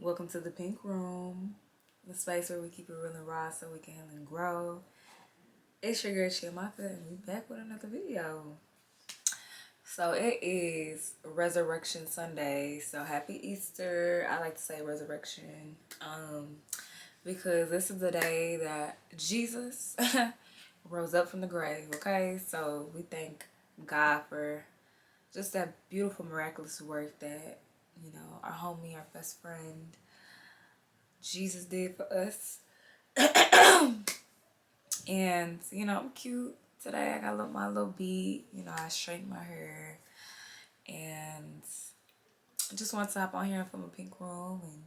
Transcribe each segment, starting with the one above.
Welcome to the Pink Room, the space where we keep it real and raw so we can heal and grow. It's your girl Chiamaka, and we back with another video. So it is Resurrection Sunday. So happy Easter. I like to say resurrection, because this is the day that Jesus rose up from the grave. Okay, so we thank God for just that beautiful, miraculous work that our homie, our best friend, Jesus did for us. And I'm cute today. I got my little beat. I straightened my hair, and I just want to hop on here and film a pink room and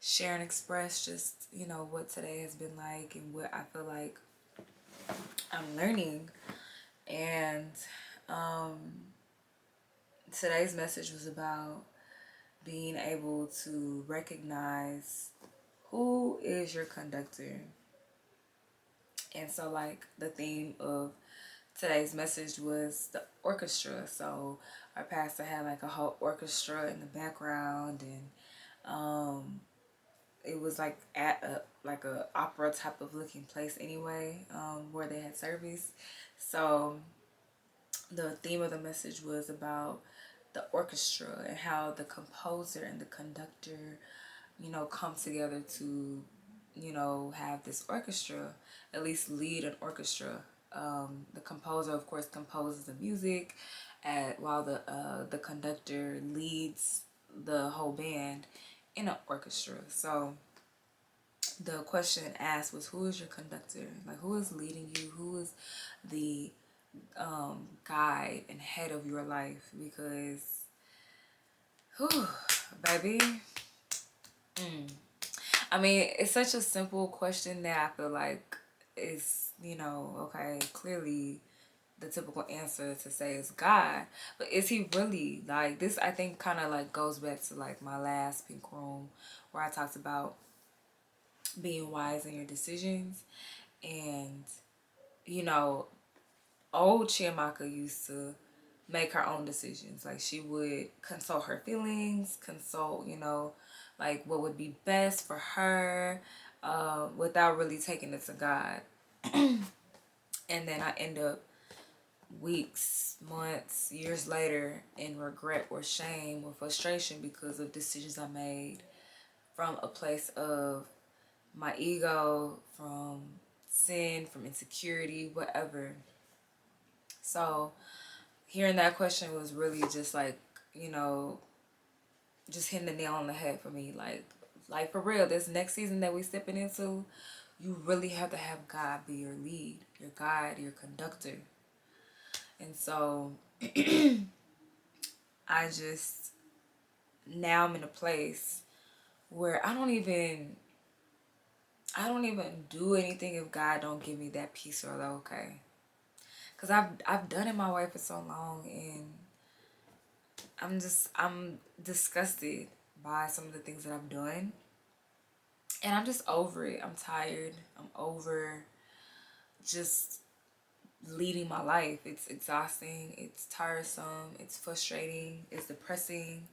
share and express just what today has been like and what I feel like I'm learning. And um, today's message was about being able to recognize who is your conductor. And so, like, the theme of today's message was the orchestra. So our pastor had like a whole orchestra in the background, and it was like at a opera type of looking place anyway, where they had service. So the theme of the message was about the orchestra and how the composer and the conductor come together to have this orchestra, at least lead an orchestra. The composer, of course, composes the music, while the conductor leads the whole band in an orchestra. So the question asked was, who is your conductor? Like, who is leading you? Who is the guide and head of your life? Because, whew, baby, I mean, it's such a simple question that I feel like is, okay, clearly the typical answer to say is God. But is he really? Like, this, I think, kind of like goes back to like my last pink room where I talked about being wise in your decisions. And, you know, old Chiamaka used to make her own decisions. Like, she would consult her feelings, consult, like what would be best for her, without really taking it to God. And then I end up weeks, months, years later in regret or shame or frustration because of decisions I made from a place of my ego, from sin, from insecurity, whatever. So hearing that question was really just like, you know, just hitting the nail on the head for me. Like for real, this next season that we stepping into, you really have to have God be your lead, your guide, your conductor. And so I just, now I'm in a place where I don't even do anything if God don't give me that peace or the okay. Cause I've done it my way for so long, and I'm disgusted by some of the things that I've done. And I'm just over it. I'm tired. I'm over just leading my life. It's exhausting. It's tiresome. It's frustrating. It's depressing.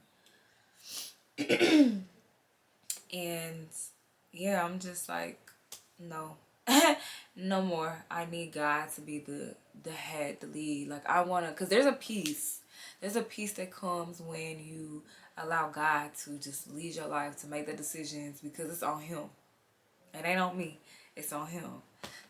And yeah, I'm just like, no. No more. I need God to be the head, the lead. Like, I want to, because there's a peace. There's a peace that comes when you allow God to just lead your life, to make the decisions, because it's on him. It ain't on me. It's on him.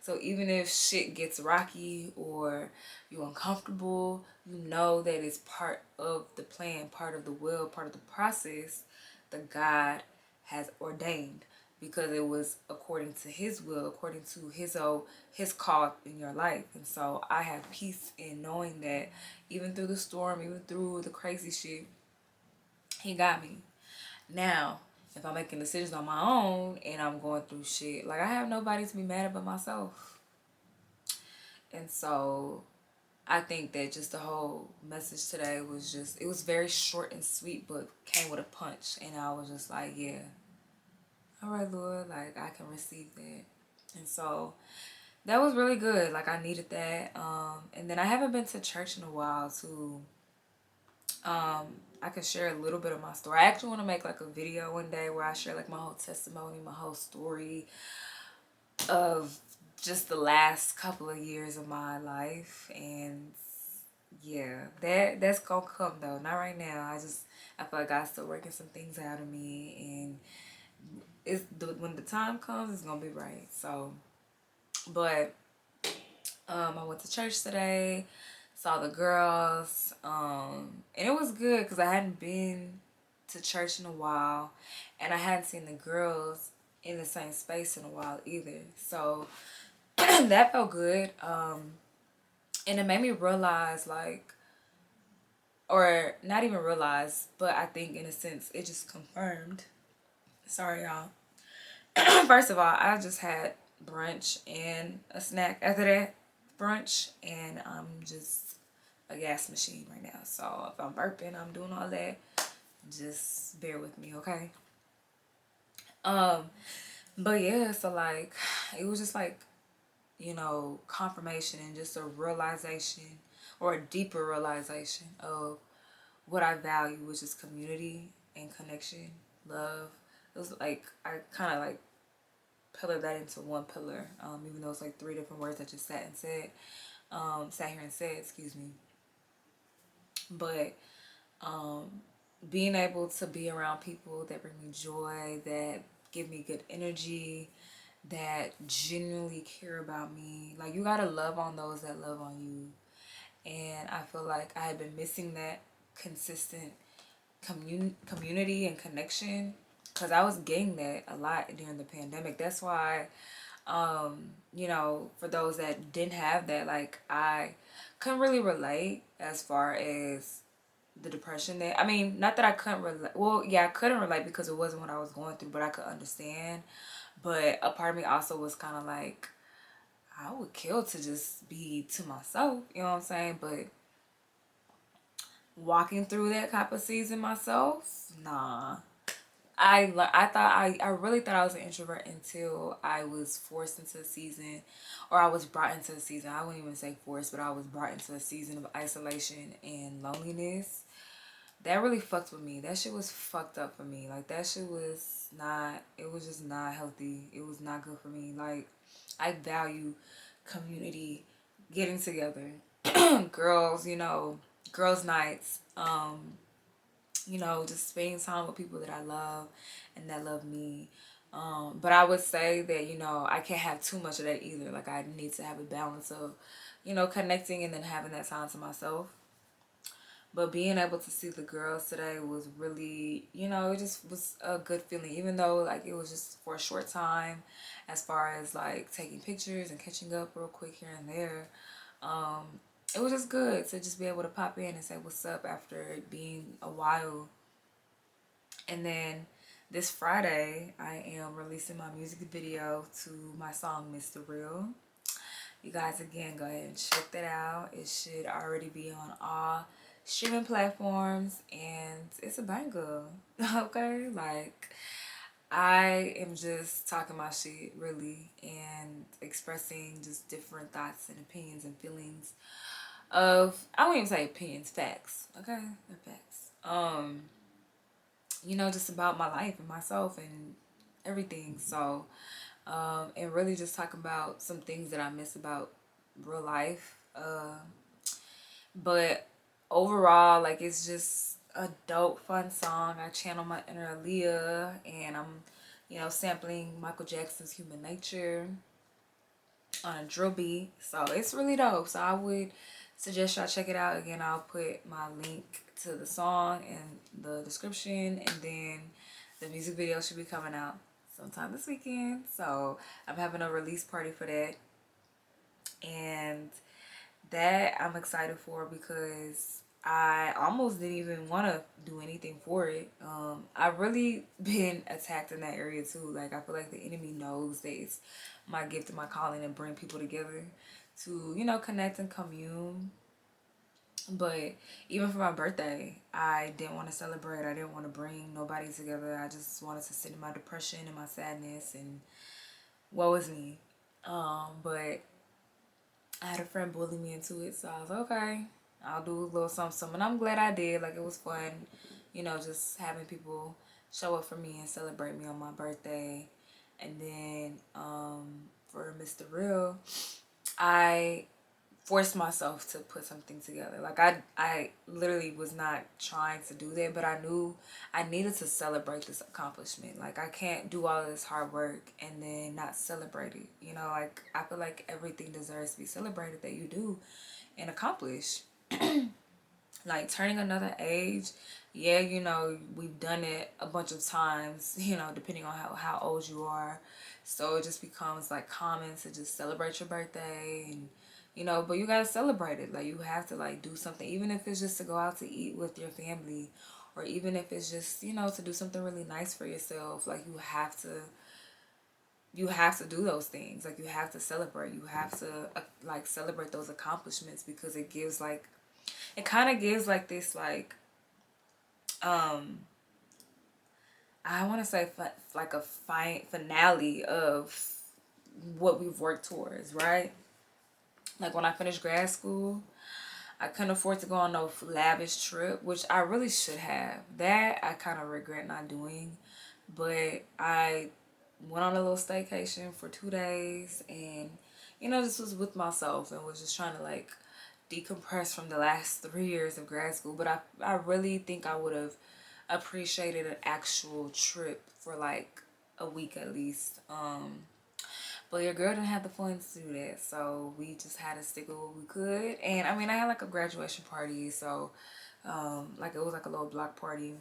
So even if shit gets rocky or you're uncomfortable, you know that it's part of the plan, part of the will, part of the process that God has ordained, because it was according to his will, according to his call in your life. And so I have peace in knowing that even through the storm, even through the crazy shit, he got me. Now, if I'm making decisions on my own and I'm going through shit, like, I have nobody to be mad at but myself. And so I think that just the whole message today was just, it was very short and sweet, but came with a punch. And I was just like, yeah, all right, Lord, like, I can receive that. And so that was really good. Like, I needed that. And then I haven't been to church in a while too. I can share a little bit of my story. I actually want to make like a video one day where I share like my whole testimony, my whole story of just the last couple of years of my life. And yeah, that's gonna come though. Not right now. I feel like God's still working some things out of me, and when the time comes, it's gonna be right. So, but I went to church today, saw the girls, and it was good because I hadn't been to church in a while, and I hadn't seen the girls in the same space in a while either. So that felt good. And it made me realize, like, or not even realize, but I think in a sense it just confirmed. Sorry, y'all. First of all, I just had brunch and a snack after that brunch, and I'm just a gas machine right now. So if I'm burping, I'm doing all that, just bear with me, okay? Um, but yeah, so like it was just like, confirmation and just a realization or a deeper realization of what I value, which is community and connection, love. It was like I kind of like pillar that into one pillar, even though it's like three different words I just sat here and said, excuse me. But being able to be around people that bring me joy, that give me good energy, that genuinely care about me. Like, you gotta love on those that love on you. And I feel like I had been missing that consistent community and connection, because I was getting that a lot during the pandemic. That's why, for those that didn't have that, like, I couldn't really relate as far as the depression that, I mean, not that I couldn't relate. Well, yeah, I couldn't relate because it wasn't what I was going through, but I could understand. But a part of me also was kind of like, I would kill to just be to myself, you know what I'm saying? But walking through that type of season myself, nah. I really thought I was an introvert until I was forced into a season, or I was brought into a season. I wouldn't even say forced, but I was brought into a season of isolation and loneliness. That really fucked with me. That shit was fucked up for me. Like, that shit was not, it was just not healthy. It was not good for me. Like, I value community, getting together, girls, girls' nights, just spending time with people that I love and that love me. But I would say that, I can't have too much of that either. Like, I need to have a balance of, connecting and then having that time to myself. But being able to see the girls today was really, it just was a good feeling, even though like it was just for a short time, as far as like taking pictures and catching up real quick here and there. Um, it was just good to just be able to pop in and say what's up after it being a while. And then this Friday, I am releasing my music video to my song Mr. Real. You guys, again, go ahead and check that out. It should already be on all streaming platforms, and it's a banger. Okay, like, I am just talking my shit, really, and expressing just different thoughts and opinions and feelings of, I won't even say opinions, facts. Okay, they're facts. Just about my life and myself and everything. So, and really just talk about some things that I miss about real life. But overall, like, it's just a dope, fun song. I channel my inner Aaliyah, and I'm, sampling Michael Jackson's Human Nature on a drill beat. So it's really dope. So I would suggest y'all check it out. Again, I'll put my link to the song in the description, and then the music video should be coming out sometime this weekend. So I'm having a release party for that, and that I'm excited for because I almost didn't even want to do anything for it. I've really been attacked in that area too. Like, I feel like the enemy knows that it's my gift and my calling to bring people together to, connect and commune. But even for my birthday, I didn't want to celebrate. I didn't want to bring nobody together. I just wanted to sit in my depression and my sadness and woe is me. But I had a friend bully me into it, so I was like, okay. I'll do a little something, something. And I'm glad I did. Like, it was fun, you know, just having people show up for me and celebrate me on my birthday. And then for Mr. Real, I forced myself to put something together. Like, I literally was not trying to do that, but I knew I needed to celebrate this accomplishment. Like, I can't do all this hard work and then not celebrate it. You know, like, I feel like everything deserves to be celebrated that you do and accomplish. Like, turning another age, yeah, you know, we've done it a bunch of times, you know, depending on how old you are. So it just becomes like common to just celebrate your birthday, and you know, but you gotta celebrate it. Like, you have to like do something, even if it's just to go out to eat with your family, or even if it's just, you know, to do something really nice for yourself. Like, you have to do those things. Like, you have to celebrate. You have to like celebrate those accomplishments, because it gives like, it kind of gives like this like um I want to say like a finale of what we've worked towards, right? Like, when I finished grad school, I couldn't afford to go on no lavish trip, which I really should have. That I kind of regret not doing, but I went on a little staycation for 2 days, and you know, just was with myself and was just trying to like decompress from the last 3 years of grad school. But I really think I would have appreciated an actual trip for like a week at least. But your girl didn't have the funds to do that, so we just had to stick with what we could. And I mean, I had like a graduation party, so like it was like a little block party.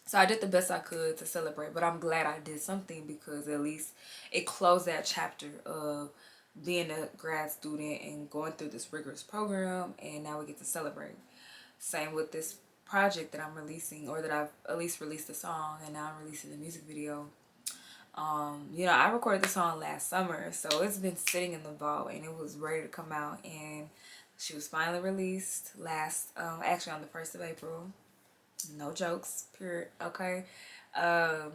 So I did the best I could to celebrate, but I'm glad I did something, because at least it closed that chapter of being a grad student and going through this rigorous program, and now we get to celebrate. Same with this project that I'm releasing, or that I've at least released the song, and now I'm releasing the music video. You know, I recorded the song last summer, so it's been sitting in the vault, and it was ready to come out, and she was finally released last, actually on the 1st of April. No jokes, period. Okay. Um,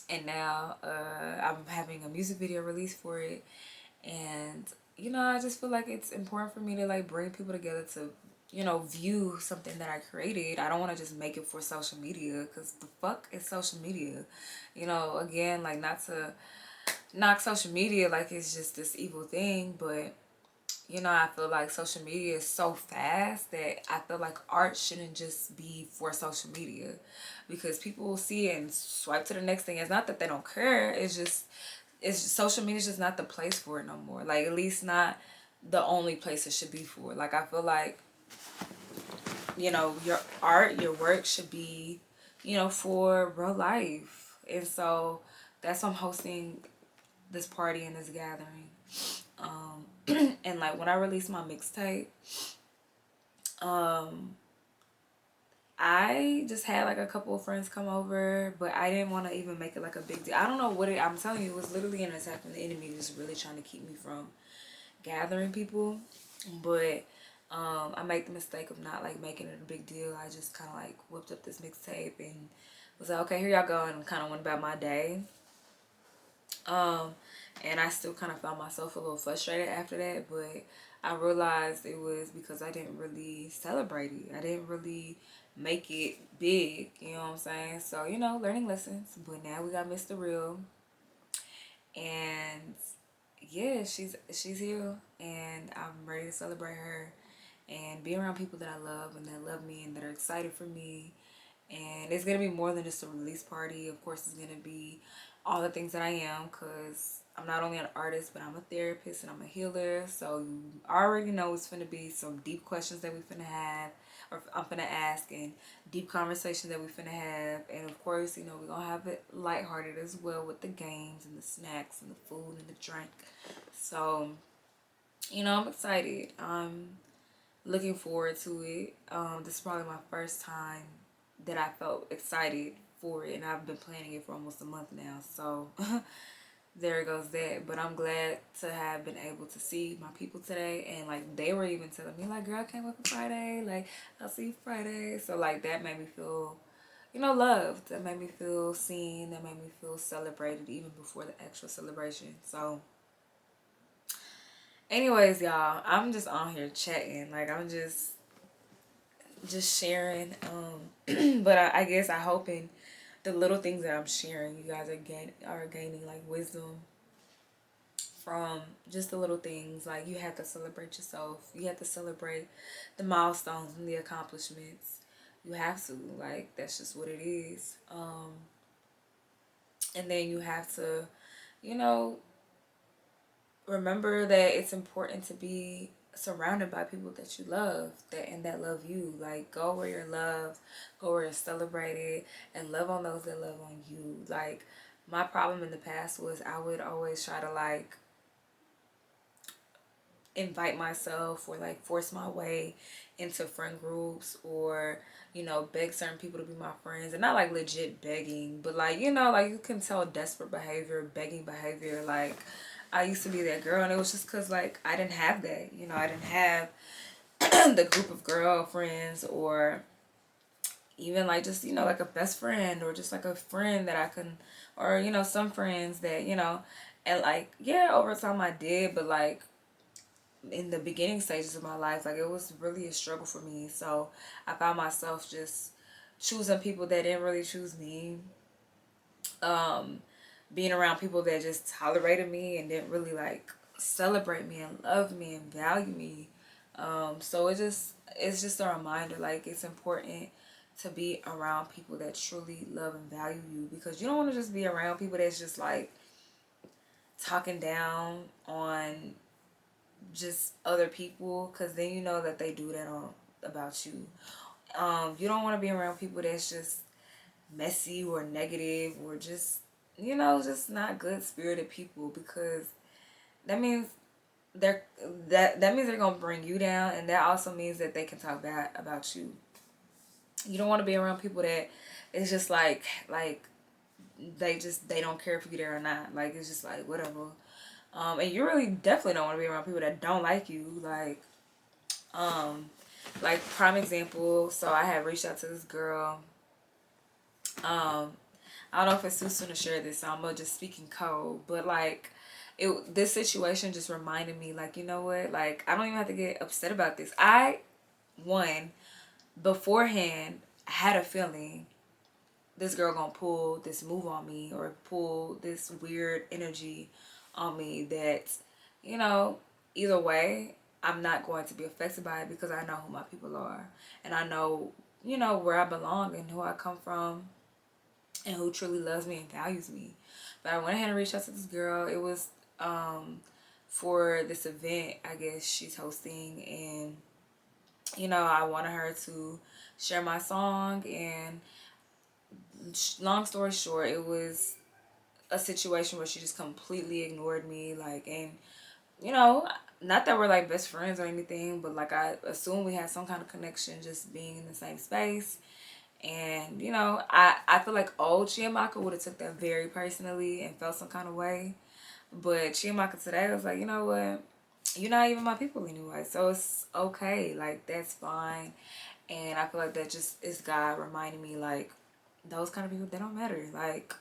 and now I'm having a music video release for it, and you know, I just feel like it's important for me to like bring people together to, you know, view something that I created. I don't want to just make it for social media, because the fuck is social media, you know? Again, like, not to knock social media like it's just this evil thing, but you know, I feel like social media is so fast that I feel like art shouldn't just be for social media, because people will see it and swipe to the next thing. It's not that they don't care. It's just social media is just not the place for it no more. Like, at least not the only place it should be for. Like, I feel like, you know, your art, your work should be, you know, for real life. And so that's why I'm hosting this party and this gathering. And like, when I released my mixtape, um, I just had like a couple of friends come over, but I didn't want to even make it like a big deal. I don't know what I'm telling you, it was literally an attack from the enemy, just really trying to keep me from gathering people. But I made the mistake of not like making it a big deal. I just kind of like whipped up this mixtape and was like, okay, here y'all go, and kind of went about my day. Um, and I still kind of found myself a little frustrated after that, but I realized it was because I didn't really celebrate it. I didn't really make it big, you know what I'm saying? So, you know, learning lessons. But now we got Mr. Real, and yeah, she's here, and I'm ready to celebrate her and be around people that I love and that love me and that are excited for me. And it's gonna be more than just a release party. Of course, it's gonna be all the things that I am, because I'm not only an artist, but I'm a therapist and I'm a healer. So you already know it's gonna be some deep questions that we finna have, or I'm finna ask, and deep conversations that we finna have. And of course, you know, we're gonna have it lighthearted as well, with the games and the snacks and the food and the drink. So, you know, I'm excited. I'm looking forward to it. This is probably my first time that I felt excited for it, and I've been planning it for almost a month now. So there goes that. But I'm glad to have been able to see my people today, and like, they were even telling me like, girl, I can't wait for Friday. Like, I'll see you Friday. So like, that made me feel, you know, loved. That made me feel seen. That made me feel celebrated even before the actual celebration. So Anyways, y'all, I'm just on here chatting. Like, I'm just sharing. But I guess I hoping the little things that I'm sharing, you guys are gaining like wisdom from just the little things. Like, you have to celebrate yourself. You have to celebrate the milestones and the accomplishments. You have to, like, that's just what it is. And then you have to, you know, remember that it's important to be surrounded by people that you love, that love you. Like, go where you're loved, go where you're celebrated, and love on those that love on you. Like, my problem in the past was I would always try to like invite myself or like force my way into friend groups, or beg certain people to be my friends, and not like legit begging, but like, like, you can tell desperate behavior, begging behavior. Like, I used to be that girl, and it was just because like I didn't have that. I didn't have the group of girlfriends, or even like just like a best friend, or just like a friend that I can, or some friends that and like, yeah, over time I did, but like in the beginning stages of my life, like, it was really a struggle for me. So I found myself just choosing people that didn't really choose me, being around people that just tolerated me and didn't really like celebrate me and love me and value me. So it's just a reminder, like, it's important to be around people that truly love and value you, because you don't want to just be around people that's just like talking down on just other people, because then you know that they do that on about you. You don't want to be around people that's just messy or negative, or just just not good spirited people, because that means that means they're gonna bring you down, and that also means that they can talk bad about you. You don't want to be around people that it's just like they don't care if you're there or not. Like, it's just like whatever. And you really definitely don't want to be around people that don't like you. Um, like, prime example. So I had reached out to this girl. Um, I don't know if it's too soon to share this, so I'm gonna just speak in code. But like, this situation just reminded me, like, you know what? Like, I don't even have to get upset about this. One, beforehand, had a feeling this girl gonna pull this move on me, or pull this weird energy on me that, you know, either way, I'm not going to be affected by it, because I know who my people are, and I know, where I belong and who I come from, and who truly loves me and values me. But I went ahead and reached out to this girl. It was for this event, I guess she's hosting, and I wanted her to share my song. And long story short, it was a situation where she just completely ignored me, like, and you know not that we're like best friends or anything, but like, I assume we had some kind of connection just being in the same space. And I feel like old Chiamaka would have took that very personally and felt some kind of way. But Chiamaka today was like, you know what, you're not even my people anyway, so it's okay, like, that's fine. And I feel like that just is God reminding me, like, those kind of people, they don't matter. Like,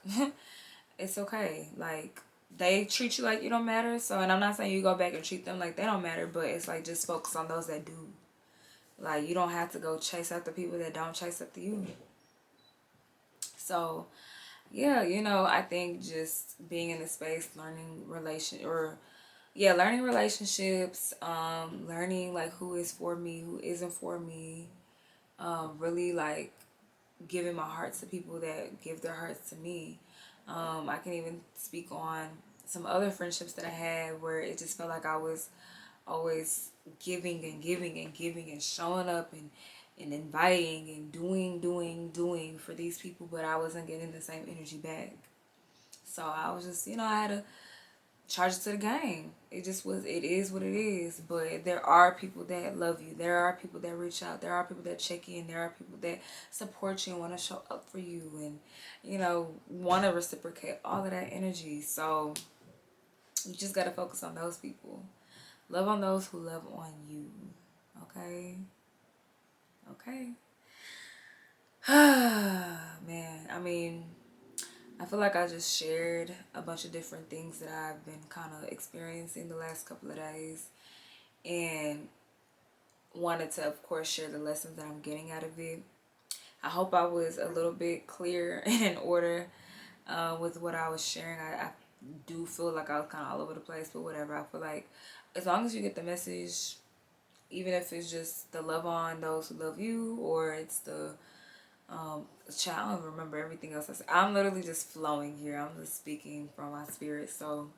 it's okay. Like, they treat you like you don't matter. So, and I'm not saying you go back and treat them like they don't matter, but it's like, just focus on those that do. Like, you don't have to go chase after people that don't chase after you. So, yeah, I think just being in the space, learning relationships, learning like who is for me, who isn't for me, really like giving my heart to people that give their hearts to me. I can even speak on some other friendships that I had where it just felt like I was always giving and giving and giving and showing up and inviting and doing for these people, but I wasn't getting the same energy back. So I was just, I had to charge it to the game. It is what it is. But there are people that love you. There are people that reach out. There are people that check in. There are people that support you and want to show up for you, and, want to reciprocate all of that energy. So you just got to focus on those people. Love on those who love on you. Okay? Okay. Man, I mean, I feel like I just shared a bunch of different things that I've been kind of experiencing the last couple of days. and wanted to, of course, share the lessons that I'm getting out of it. I hope I was a little bit clear and in order with what I was sharing. I do feel like I was kind of all over the place, but whatever. I feel like as long as you get the message, even if it's just the love on those who love you, or it's the child, I don't remember everything else. I'm literally just flowing here. I'm just speaking from my spirit. So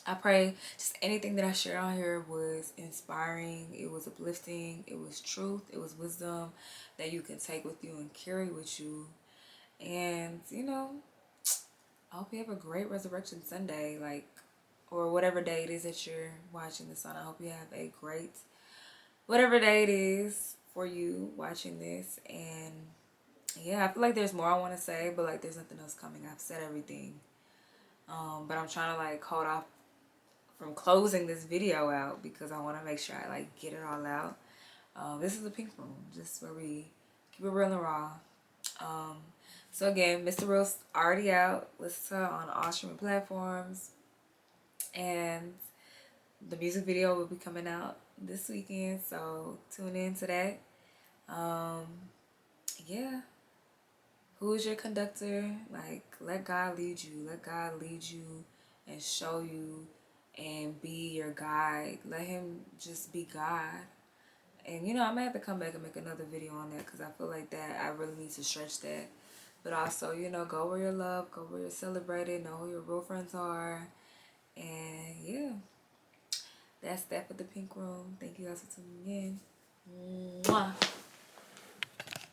I pray just anything that I shared on here was inspiring, it was uplifting, it was truth, it was wisdom that you can take with you and carry with you. And, I hope you have a great Resurrection Sunday, like, or whatever day it is that you're watching this on. I hope you have a great, whatever day it is for you watching this. And yeah, I feel like there's more I want to say, but like there's nothing else coming. I've said everything. But I'm trying to like hold off from closing this video out because I want to make sure I like get it all out. This is the Pink Room, just where we keep it real and raw. Um, so again, Mr. Real's already out. Listen to her on all streaming platforms, and the music video will be coming out this weekend. So tune in to that. Um, yeah. Who is your conductor? Like, let God lead you. Let God lead you and show you and be your guide. Let him just be God. And, I may have to come back and make another video on that because I feel like that I really need to stretch that. But also, go where you're loved, go where you're celebrated, know who your real friends are. And, yeah, that's that for the Pink Room. Thank you guys for tuning in. Mwah.